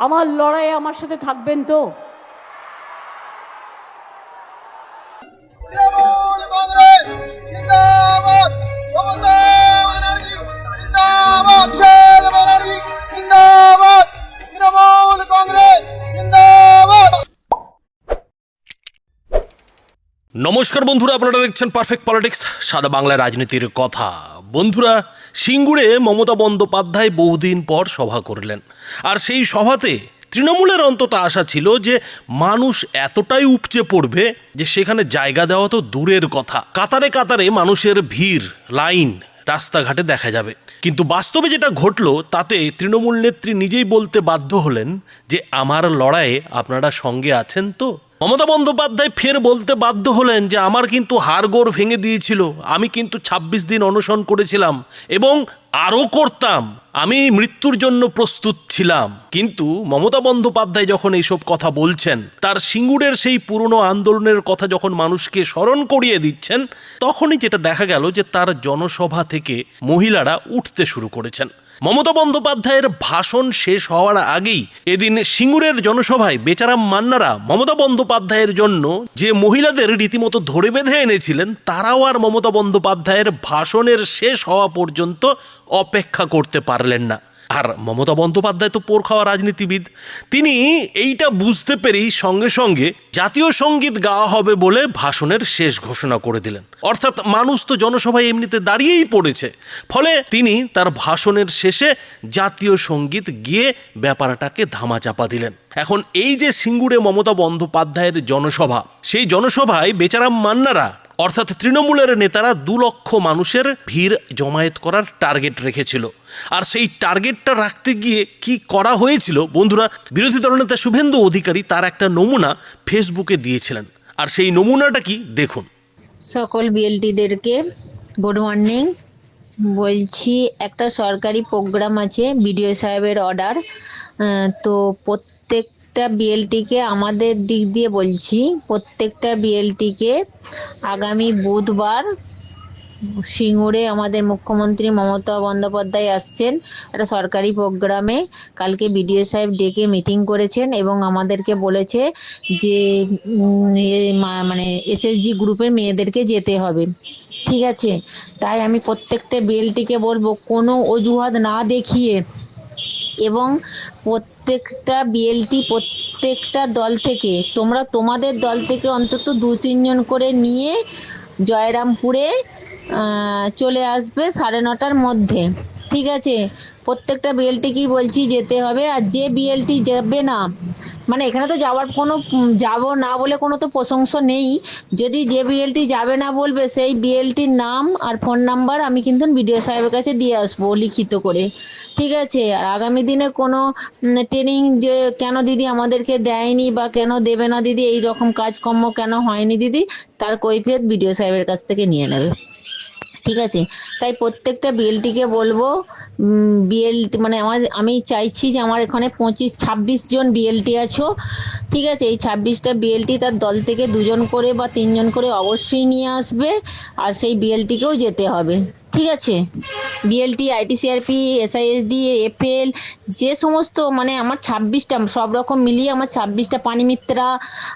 আমার লড়াইয়ে আমার সাথে থাকবেন তো? তৃণমূল কংগ্রেস জিন্দাবাদ, মমতা ব্যানার্জি জিন্দাবাদ, শেল ব্যানার্জি জিন্দাবাদ, তৃণমূল কংগ্রেস জিন্দাবাদ। নমস্কার বন্ধুরা, আপনারা দেখছেন পারফেক্ট পলিটিক্স, সাদা বাংলায় রাজনীতির কথা। বন্ধুরা, সিঙ্গুরে মমতা বন্দ্যোপাধ্যায় বহুদিন পর সভা করলেন, আর সেই সভাতে তৃণমূলের অন্তত আশা ছিল যে মানুষ এতটাই উপচে পড়বে যে সেখানে জায়গা দেওয়া তো দূরের কথা, কাতারে কাতারে মানুষের ভিড়, লাইন রাস্তাঘাটে দেখা যাবে। কিন্তু বাস্তবে যেটা ঘটলো তাতে তৃণমূল নেত্রী নিজেই বলতে বাধ্য হলেন যে আমার লড়াইয়ে আপনারা সঙ্গে আছেন তো। মমতা বন্দ্যোপাধ্যায় ফের বলতে বাধ্য হলেন যে আমার কিন্তু হাড়গোড় ভেঙে দিয়েছিল, আমি কিন্তু ২৬ দিন অনশন করেছিলাম এবং আরও করতাম, আমি মৃত্যুর জন্য প্রস্তুত ছিলাম। কিন্তু মমতা বন্দ্যোপাধ্যায় যখন এইসব কথা বলছেন, তার সিঙ্গুরের সেই পুরনো আন্দোলনের কথা যখন মানুষকে স্মরণ করিয়ে দিচ্ছেন, তখনই যেটা দেখা গেল যে তার জনসভা থেকে মহিলারা উঠতে শুরু করেছেন। মমতা বন্দ্যোপাধ্যায়ের ভাষণ শেষ হওয়ার আগেই এদিন সিঙ্গুরের জনসভায় বেচারাম মান্নারা মমতা বন্দ্যোপাধ্যায়ের জন্য যে মহিলাদের রীতিমতো ধরে বেঁধে এনেছিলেন, তারাও আর মমতা বন্দ্যোপাধ্যায়ের ভাষণের শেষ হওয়া পর্যন্ত অপেক্ষা করতে পারলেন না। আর মমতা বন্দ্যোপাধ্যায় তো পোড় খাওয়া রাজনীতিবিদ, তিনি এইটা বুঝতে পেরেই সঙ্গে সঙ্গে জাতীয় সঙ্গীত গাওয়া হবে বলে ভাষণের শেষ ঘোষণা করে দিলেন। অর্থাৎ মানুষ তো জনসভায় এমনিতে দাঁড়িয়েই পড়েছে, ফলে তিনি তার ভাষণের শেষে জাতীয় সঙ্গীত গিয়ে ব্যাপারটাকে ধামাচাপা দিলেন। এখন এই যে সিঙ্গুরে মমতা বন্দ্যোপাধ্যায়ের জনসভা, সেই জনসভায় বেচারাম মান্নারা অর্থাৎ তৃণমূলের নেতারা ২ লক্ষ মানুষের ভিড় জমায়েত করার টার্গেট রেখেছিল। আর সেই টার্গেটটা রাখতে গিয়ে কি করা হয়েছিল বন্ধুরা, বিরোধী দলনেতা শুভেন্দু অধিকারী তার একটা নমুনা ফেসবুকে দিয়েছিলেন, আর সেই নমুনাটা কি দেখুন। সকল বিএলটিদেরকে গুড মর্নিং। বলছি, একটা সরকারি প্রোগ্রাম আছে, বিডিও সাহেবের অর্ডার, তো প্রত্যেকটা বিএলটিকে আমাদের দিক দিয়ে বলছি, প্রত্যেকটা বিএলটিকে আগামী বুধবার সিঙ্গুরে আমাদের মুখ্যমন্ত্রী মমতা বন্দ্যোপাধ্যায় আসছেন একটা সরকারি প্রোগ্রামে। কালকে বিডিও সাহেব ডেকে মিটিং করেছেন এবং আমাদেরকে বলেছে যে মানে এসএসজি গ্রুপের মেয়েদেরকে যেতে হবে, ঠিক আছে? তাই আমি প্রত্যেকটা বিএলটিকে বলবো কোনো অজুহাত না দেখিয়ে, এবং প্রত্যেকটা বিএলটি প্রত্যেকটা দল থেকে তোমরা তোমাদের দল থেকে অন্তত ২-৩ জন করে নিয়ে জয়রামপুরে চলে আসবে ৯:৩০টার মধ্যে, ঠিক আছে? প্রত্যেকটা বিএলটি কি বলছি যেতে হবে। আর যে বিএলটি যাবে না, মানে এখানে তো যাওয়ার কোনো যাব না বলে কোনো তো প্রশংসা নেই, যদি যে বিএলটি যাবে না বলবে সেই বিএলটির নাম আর ফোন নাম্বার আমি কিন্তু বিডিও সাহেবের কাছে দিয়ে আসবো লিখিত করে, ঠিক আছে? আর আগামী দিনে কোনো ট্রেনিং যে কেন দিদি আমাদেরকে দেয়নি বা কেন দেবে না দিদি, এই রকম কাজকর্ম কেন হয়নি দিদি, তার কৈফিয়ত বিডিও সাহেবের কাছ থেকে নিয়ে নেবে, ঠিক আছে? তাই প্রত্যেকটা বিএলটিকে বলবো, বিএলটি মানে আমি চাইছি যে আমার এখানে ২৬ জন বিএলটি আছো, ঠিক আছে? এই ২৬টা বিএলটি তার দল থেকে ২ জন করে বা ৩ জন করে অবশ্যই নিয়ে আসবে, আর সেই বিএলটিকেও যেতে হবে, ঠিক আছে? বিএলটি, আইটিসিআরপি, এসআইএসডি, এফএল, যে সমস্ত মানে আমার ২৬টা সব রকম মিলিয়ে আমার ২৬টা পানিমিত্রা,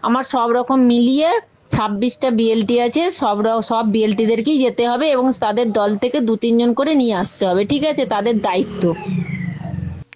আমার সব রকম মিলিয়ে ২৬টা বিএলটি আছে, সব বিএলটিদেরকেই যেতে হবে এবং তাদের দল থেকে ২-৩ জন করে নিয়ে আসতে হবে, ঠিক আছে? তাদের দায়িত্ব।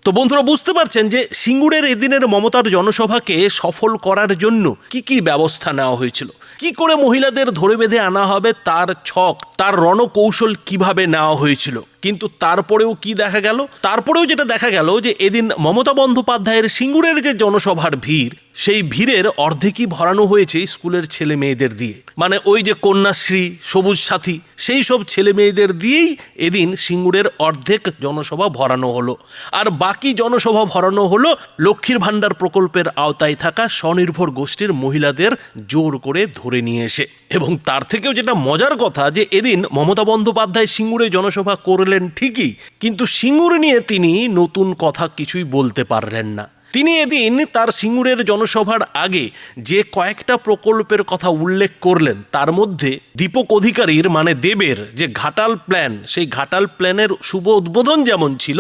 তো বন্ধুরা, বুঝতে পারছেন যে সিঙ্গুরের এদিনের মমতার জনসভাকে সফল করার জন্য কি কি ব্যবস্থা নেওয়া হয়েছিল, কি করে মহিলাদের ধরে বেঁধে আনা হবে তার ছক, তার রণকৌশল কিভাবে নেওয়া হয়েছিল। কিন্তু তারপরেও কি দেখা গেল, তারপরেও যেটা দেখা গেল যে এদিন মমতা বন্দ্যোপাধ্যায়ের সিঙ্গুরের যে জনসভার ভিড়, সেই ভিড়ের অর্ধেকই ভরানো হয়েছে স্কুলের ছেলে মেয়েদের দিয়ে, মানে ওই যে কন্যাশ্রী, সবুজ সাথী, সেই সব ছেলে মেয়েদের দিয়েই এদিন সিঙ্গুরের অর্ধেক জনসভা ভরানো হলো। আর বাকি জনসভা ভরানো হলো লক্ষ্মীর ভাণ্ডার প্রকল্পের আওতায় থাকা স্বনির্ভর গোষ্ঠীর মহিলাদের জোর করে ধরে নিয়ে এসে। এবং তার থেকেও যেটা মজার কথা যে এদিন মমতা বন্দ্যোপাধ্যায় সিঙ্গুরে জনসভা করলেন ঠিকই, কিন্তু সিঙ্গুর নিয়ে তিনি নতুন কথা কিছুই বলতে পারলেন না। তিনি এদিন তার সিঙ্গুরের জনসভার আগে যে কয়েকটা প্রকল্পের কথা উল্লেখ করলেন, তার মধ্যে দীপক অধিকারীর মানে দেবের যে ঘাটাল প্ল্যান, সেই ঘাটাল প্ল্যানের শুভ উদ্বোধন যেমন ছিল,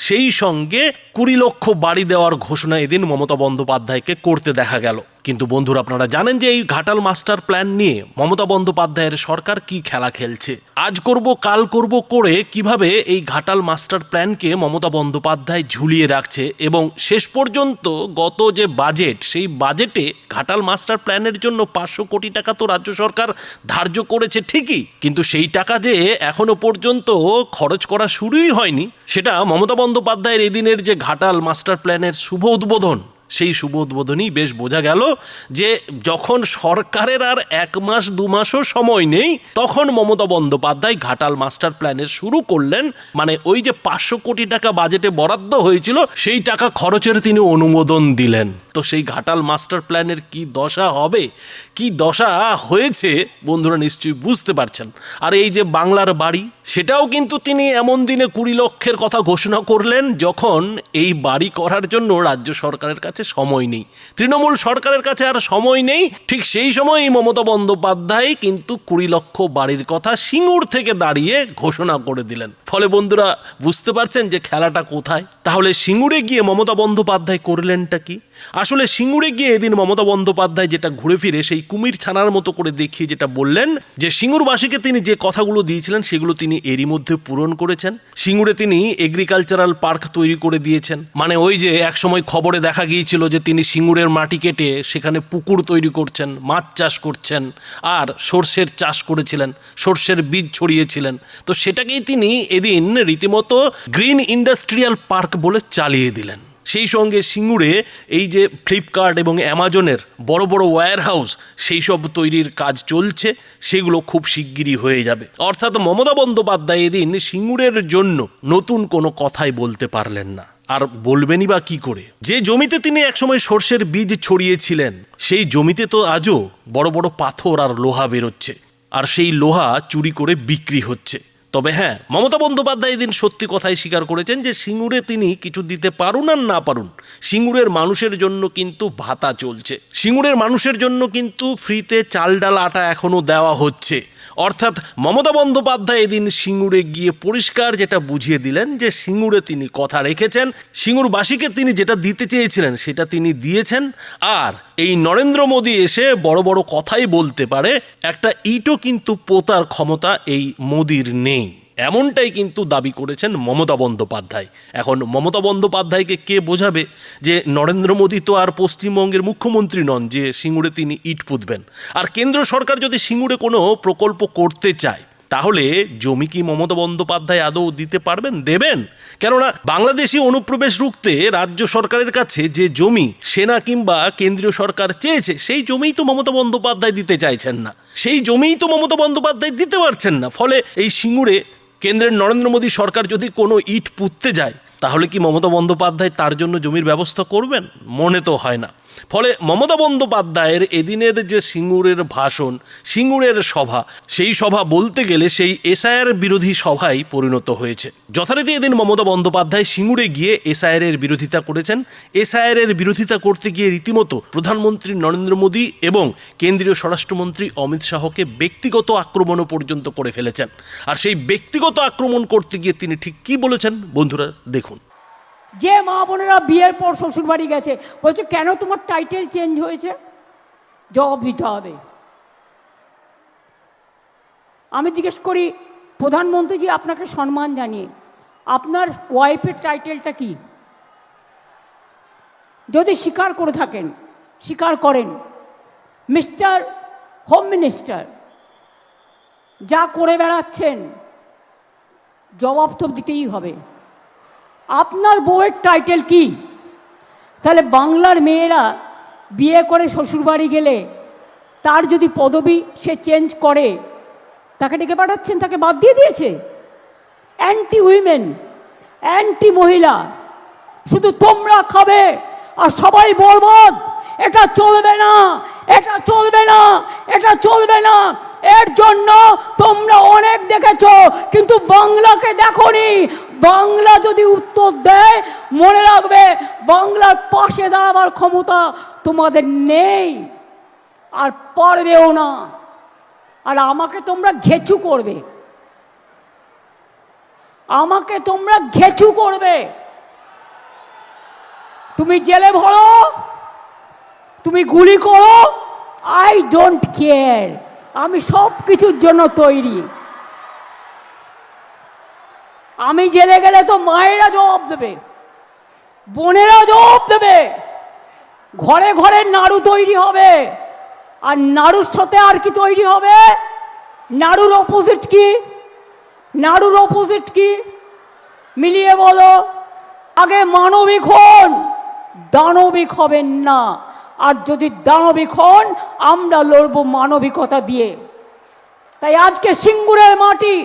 সেই সঙ্গে 20 লক্ষ বাড়ি দেওয়ার ঘোষণা এদিন মমতা বন্দ্যোপাধ্যায়কে করতে দেখা গেল। কিন্তু বন্ধুরা, আপনারা জানেন যে এই ঘাটাল মাস্টার প্ল্যান নিয়ে মমতা বন্দ্যোপাধ্যায়ের সরকার কি খেলা খেলছে। আজ করব কাল করব করে কিভাবে এই ঘাটাল মাস্টার প্ল্যানকে মমতা বন্দ্যোপাধ্যায় ঝুলিয়ে রাখছে, এবং শেষ পর্যন্ত গত যে বাজেট, সেই বাজেটে ঘাটাল মাস্টার প্ল্যানের জন্য 500 কোটি টাকা তো রাজ্য সরকার ধার্য করেছে ঠিকই, কিন্তু সেই টাকা যে এখনো পর্যন্ত খরচ করা শুরুই হয়নি, সেটা মমতা বন্দ্যোপাধ্যায়ের এদিনের যে ঘাটাল মাস্টার প্ল্যানের শুভ উদ্বোধন, সেই শুভ উদ্বোধনেই বেশ বোঝা গেল যে যখন সরকারের আর 1 মাস 2 মাসও সময় নেই, তখন মমতা বন্দ্যোপাধ্যায় ঘাটাল মাস্টার প্ল্যানের শুরু করলেন। মানে ওই যে 500 কোটি টাকা বাজেটে বরাদ্দ হয়েছিল, সেই টাকা খরচের তিনি অনুমোদন দিলেন। তো সেই ঘাটাল মাস্টার প্ল্যানের কি দশা হবে, কি দশা হয়েছে বন্ধুরা নিশ্চয়ই বুঝতে পারছেন। আর এই যে বাংলার বাড়ি, সেটাও কিন্তু তিনি এমন দিনে 20 লক্ষের কথা ঘোষণা করলেন যখন এই বাড়ি করার জন্য রাজ্য সরকারের কাছে সময় নেই, তৃণমূল সরকারের কাছে আর সময় নেই। ঠিক সেই সময় মমতা বন্দ্যোপাধ্যায় কিন্তু 20 লক্ষ বাড়ির কথা সিঙ্গুর থেকে দাঁড়িয়ে ঘোষণা করে দিলেন। ফলে বন্ধুরা বুঝতে পারছেন যে খেলাটা কোথায়। তাহলে সিঙ্গুরে গিয়ে মমতা বন্দ্যোপাধ্যায় করলেনটা কি? আসলে সিঙ্গুরে গিয়ে এদিন মমতা বন্দ্যোপাধ্যায় যেটা ঘুরে ফিরে সেই কুমির ছানার মতো করে দেখিয়ে যেটা বললেন যে সিঙ্গুরবাসীকে তিনি যে কথাগুলো দিয়েছিলেন সেগুলো তিনি এরই মধ্যে পূরণ করেছেন। সিঙ্গুরে তিনি এগ্রিকালচারাল পার্ক তৈরি করে দিয়েছেন। মানে ওই যে একসময় খবরে দেখা গিয়েছিল যে তিনি সিঙ্গুরের মাটি কেটে সেখানে পুকুর তৈরি করছেন, মাছ চাষ করছেন, আর সর্ষের চাষ করেছিলেন, সর্ষের বীজ ছড়িয়েছিলেন। তো সেটাকেই তিনি এদিন রীতিমতো গ্রিন ইন্ডাস্ট্রিয়াল পার্ক বলে চালিয়ে দিলেন। সেই সঙ্গে সিঙ্গুরে এই যে ফ্লিপকার্ট এবং অ্যামাজনের বড় বড় ওয়্যার হাউস, সেই সব তৈরির কাজ চলছে, সেগুলো খুব শিগগিরই হয়ে যাবে। অর্থাৎ মমতা বন্দ্যোপাধ্যায় এদিন সিঙ্গুরের জন্য নতুন কোনো কথাই বলতে পারলেন না। আর বলবেনই বা কি করে? যে জমিতে তিনি একসময় সর্ষের বীজ ছড়িয়েছিলেন, সেই জমিতে তো আজও বড় বড় পাথর আর লোহা বেরোচ্ছে, আর সেই লোহা চুরি করে বিক্রি হচ্ছে। তবে হ্যাঁ, মমতা বন্দ্যোপাধ্যায় এদিন সত্যি কথাই স্বীকার করেছেন যে সিঙ্গুরে তিনি কিছু দিতে পারুন আর না পারুন, সিঙ্গুরের মানুষের জন্য কিন্তু ভাতা চলছে, সিঙ্গুরের মানুষের জন্য কিন্তু ফ্রিতে চাল ডাল আটা এখনো দেওয়া হচ্ছে। অর্থাৎ মমতা বন্দ্যোপাধ্যায় এদিন সিঙ্গুরে গিয়ে পরিষ্কার যেটা বুঝিয়ে দিলেন যে সিঙ্গুরে তিনি কথা রেখেছেন, সিঙ্গুরবাসীকে তিনি যেটা দিতে চেয়েছিলেন সেটা তিনি দিয়েছেন। আর এই নরেন্দ্র মোদী এসে বড় বড় কথাই বলতে পারে, একটা ইটও কিন্তু পোতার ক্ষমতা এই মোদীর নেই, এমনটাই কিন্তু দাবি করেছেন মমতা বন্দ্যোপাধ্যায়। এখন মমতা বন্দ্যোপাধ্যায়কে কে বোঝাবে যে নরেন্দ্র মোদী তো আর পশ্চিমবঙ্গের মুখ্যমন্ত্রী নন যে সিঙ্গুরে তিনি ইট পুঁতবেন। আর কেন্দ্র সরকার যদি সিঙ্গুরে কোনো প্রকল্প করতে চায়, তাহলে জমি কি মমতা বন্দ্যোপাধ্যায় আদৌ দিতে পারবেন, দেবেন? কেননা বাংলাদেশি অনুপ্রবেশ রুখতে রাজ্য সরকারের কাছে যে জমি সেনা কিংবা কেন্দ্রীয় সরকার চেয়েছে, সেই জমিই তো মমতা বন্দ্যোপাধ্যায় দিতে চাইছেন না, সেই জমিই তো মমতা বন্দ্যোপাধ্যায় দিতে পারছেন না। ফলে এই সিঙ্গুরে কেন্দ্রের নরেন্দ্র মোদী সরকার যদি কোনো ইট পুঁততে যায়, তাহলে কি মমতা বন্দ্যোপাধ্যায় তার জন্য জমির ব্যবস্থা করবেন? মনে তো হয় না। ফলে মমতা বন্দ্যোপাধ্যায়ের এদিনের যে সিঙ্গুরের ভাষণ, সিঙ্গুরের সভা, সেই সভা বলতে গেলে সেই এসআইআর বিরোধী সভায় পরিণত হয়েছে। যথারীতি এদিন মমতা বন্দ্যোপাধ্যায় সিঙ্গুরে গিয়ে এসআইআর বিরোধিতা করেছেন। এসআইআর বিরোধিতা করতে গিয়ে রীতিমতো প্রধানমন্ত্রী নরেন্দ্র মোদী এবং কেন্দ্রীয় স্বরাষ্ট্রমন্ত্রী অমিত শাহকে ব্যক্তিগত আক্রমণও পর্যন্ত করে ফেলেছেন। আর সেই ব্যক্তিগত আক্রমণ করতে গিয়ে তিনি ঠিক কি বলেছেন বন্ধুরা দেখুন। যে মা বোনেরা বিয়ের পর শ্বশুরবাড়ি গেছে, বলছে কেন তোমার টাইটেল চেঞ্জ হয়েছে, জবাব দিতে হবে। আমি জিজ্ঞেস করি, প্রধানমন্ত্রীজি আপনাকে সম্মান জানিয়ে আপনার ওয়াইফের টাইটেলটা কি? যদি স্বীকার করে থাকেন, স্বীকার করেন, মিস্টার হোম মিনিস্টার যা করে বেড়াচ্ছেন, জবাব তো দিতেই হবে। আপনার বউয়ের টাইটেল কি? তাহলে বাংলার মেয়েরা বিয়ে করে শ্বশুরবাড়ি গেলে তার যদি পদবি সে চেঞ্জ করে, তাকে ডেকে পাঠাচ্ছেন, তাকে বাদ দিয়ে দিয়েছে। অ্যান্টি উইমেন, অ্যান্টি মহিলা, শুধু তোমরা খাবে আর সবাই বলবৎ। এটা চলবে না, এটা চলবে না, এটা চলবে না। এর জন্য তোমরা অনেক দেখেছো, কিন্তু বাংলাকে দেখোনি। বাংলা যদি উত্তর দেয়, মনে রাখবে বাংলার পাশে দাঁড়াবার ক্ষমতা তোমাদের নেই, আর পারবেও না। আর আমাকে তোমরা ঘেচু করবে, আমাকে তোমরা ঘেচু করবে। তুমি জেলে ভরো, তুমি গুলি করো, আই ডোন্ট কেয়ার, আমি সব কিছুর জন্য তৈরি। আমি জেলে গেলে তো মায়েরা জবাব দেবে, বোনেরা জবাব দেবে, ঘরে ঘরে নাড়ু তৈরি হবে। আর নাড়ুর সাথে আর কি তৈরি হবে? নাড়ুর অপোজিট কি? নাড়ুর অপোজিট কি? মিলিয়ে বলো। আগে মানবিক হন, দানবিক হবেন না। আর যদি দানবিক হন, আমরা লড়বো মানবিকতা দিয়ে। তাই আজকে সিঙ্গুরের মাটি,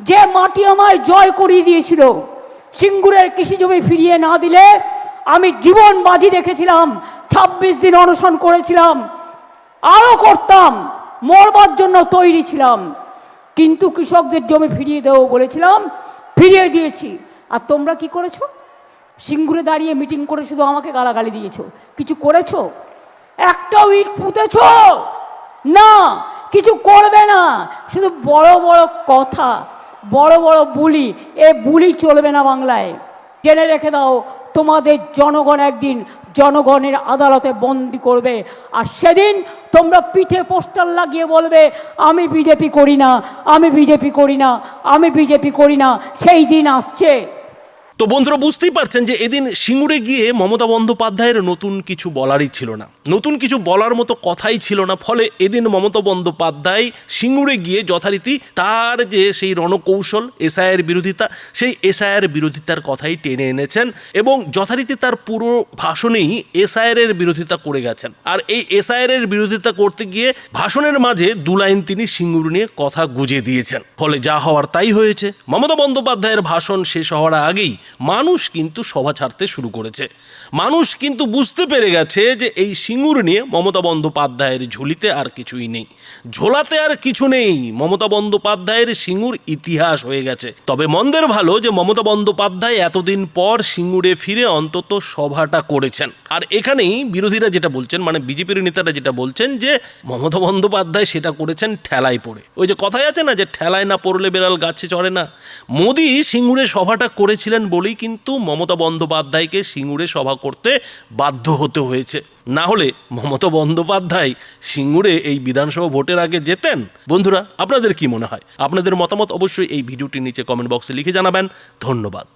যে মাটি আমায় জয় করিয়ে দিয়েছিল, সিঙ্গুরের কৃষি জমি ফিরিয়ে না দিলে আমি জীবন বাজি রেখেছিলাম, 26 দিন অনশন করেছিলাম, আরও করতাম, মরবার জন্য তৈরি ছিলাম। কিন্তু কৃষকদের জমি ফিরিয়ে দেবো বলেছিলাম, ফিরিয়ে দিয়েছি। আর তোমরা কি করেছো? সিঙ্গুরে দাঁড়িয়ে মিটিং করে শুধু আমাকে গালাগালি দিয়েছো, কিছু করেছো? একটাও ইট পুঁতেছো না, কিছু করবে না, শুধু বড় বড় কথা, বড় বড় বুলি। এ বুলি চলবে না বাংলায়। জেনে রেখে দাও, তোমাদের জনগণ একদিন জনগণের আদালতে বন্দি করবে। আর সেদিন তোমরা পিঠে পোস্টার লাগিয়ে বলবে, আমি বিজেপি করি না, আমি বিজেপি করি না, আমি বিজেপি করি না। সেই দিন আসছে। তো বন্ধুরা, বুঝতেই পারছেন যে এদিন সিঙ্গুরে গিয়ে মমতা বন্দ্যোপাধ্যায়ের নতুন কিছু বলারই ছিল না, নতুন কিছু বলার মতো কথাই ছিল না। ফলে এদিন মমতা বন্দ্যোপাধ্যায় সিঙ্গুরে গিয়ে যথারীতি তার যে সেই রণকৌশল, এসআইয়ের বিরোধিতা, সেই এসআইয়ের বিরোধিতার কথাই টেনে এনেছেন এবং যথারীতি তার পুরো ভাষণেই এসআইয়ের বিরোধিতা করে গেছেন। আর এই এসআইয়ের বিরোধিতা করতে গিয়ে ভাষণের মাঝে 2 লাইন তিনি সিঙ্গুর নিয়ে কথা গুজে দিয়েছেন। ফলে যা হওয়ার তাই হয়েছে। মমতা বন্দ্যোপাধ্যায়ের ভাষণ শেষ হওয়ার আগেই মানুষ কিন্তু সভা ছাড়তে শুরু করেছে। মানুষ কিন্তু বুঝতে পেরে গেছে যে এই সিঙ্গুর নিয়ে মমতা বন্দ্যোপাধ্যায়ের ঝুলিতে আর কিছুই নেই, ঝোলাতে আর কিছু নেই। মমতা বন্দ্যোপাধ্যায়ের সিঙ্গুর ইতিহাস হয়ে গেছে। তবে মন্দের ভালো যে মমতা বন্দ্যোপাধ্যায় এতদিন পর সিঙ্গুরে ফিরে অন্তত সভাটা করেছেন। আর এখানেই বিরোধীরা যেটা বলছেন, মানে বিজেপির নেতারা যেটা বলছেন, যে মমতা বন্দ্যোপাধ্যায় সেটা করেছেন ঠেলায় পড়ে। ওই যে কথাই আছে না, যে ঠেলায় না পড়লে বেড়াল গাছে চড়ে না। মোদি সিঙ্গুরে সভাটা করেছিলেন বলেই কিন্তু মমতা বন্দ্যোপাধ্যায়কে সিঙ্গুরে সভা করতে বাধ্য হতে হয়েছে। না হলে মমতা বন্দ্যোপাধ্যায় সিঙ্গুরে এই বিধানসভা ভোটের আগে যেতেন? বন্ধুরা, আপনাদের কি মনে হয়? আপনাদের মতামত অবশ্যই এই ভিডিওটির নিচে কমেন্ট বক্সে লিখে জানাবেন। ধন্যবাদ।